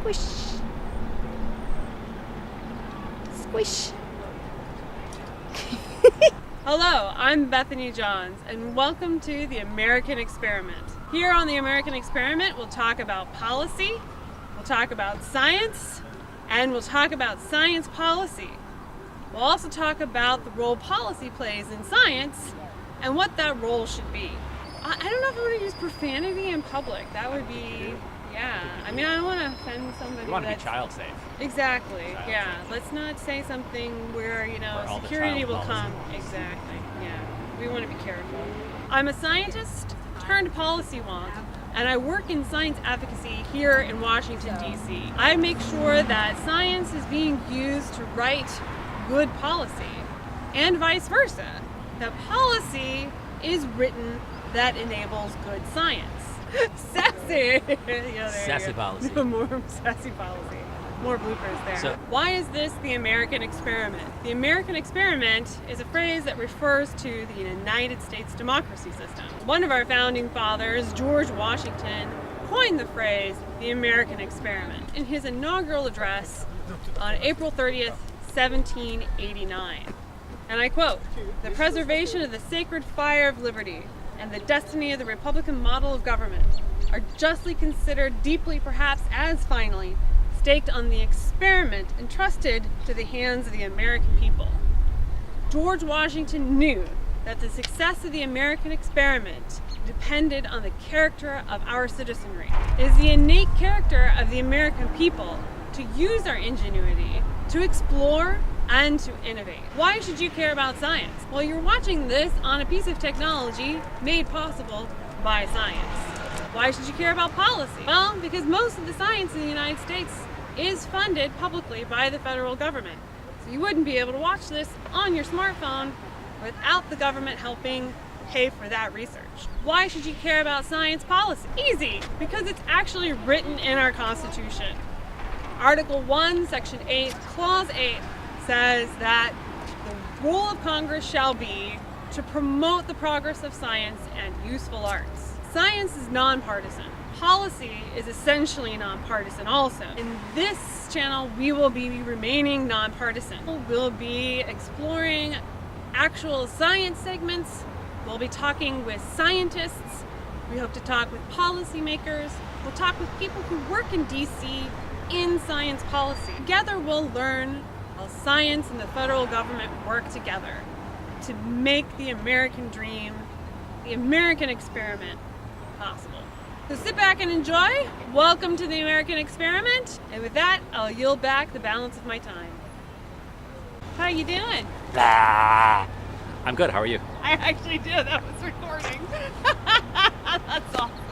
Squish. Squish. Hello, I'm Bethany Johns, and welcome to The American Experiment. Here on The American Experiment, we'll talk about policy, we'll talk about science, and we'll talk about science policy. We'll also talk about the role policy plays in science and what that role should be. I don't know if I want to use profanity in public. That would be, I mean, I don't want to offend somebody. You want to be child safe. Exactly, Let's not say something where, Where security will come. Exactly, We want to be careful. I'm a scientist turned policy wonk, and I work in science advocacy here in Washington, D.C. I make sure that science is being used to write good policy, and vice versa. That policy is written that enables good science. Sassy! Sassy policy. More sassy policy. More bloopers there. So, why is this the American experiment? The American experiment is a phrase that refers to the United States democracy system. One of our founding fathers, George Washington, coined the phrase the American experiment in his inaugural address on April 30th, 1789. And I quote, "The preservation of the sacred fire of liberty and the destiny of the Republican model of government are justly considered, deeply perhaps as finally, staked on the experiment entrusted to the hands of the American people." George Washington knew that the success of the American experiment depended on the character of our citizenry. It is the innate character of the American people to use our ingenuity, to explore, and to innovate. Why should you care about science? Well, you're watching this on a piece of technology made possible by science. Why should you care about policy? Well, because most of the science in the United States is funded publicly by the federal government. So you wouldn't be able to watch this on your smartphone without the government helping pay for that research. Why should you care about science policy? Easy, because it's actually written in our Constitution. Article 1, Section 8, Clause 8 says that the role of Congress shall be to promote the progress of science and useful arts. Science is nonpartisan. Policy is essentially nonpartisan also. In this channel, we will be remaining nonpartisan. We'll be exploring actual science segments. We'll be talking with scientists. We hope to talk with policymakers. We'll talk with people who work in DC in science policy. Together we'll learn how science and the federal government work together to make the American dream, the American experiment, possible. So sit back and enjoy. Welcome to the American Experiment. And with that, I'll yield back the balance of my time. How you doing? I'm good. How are you? I actually did. That was recording. That's all.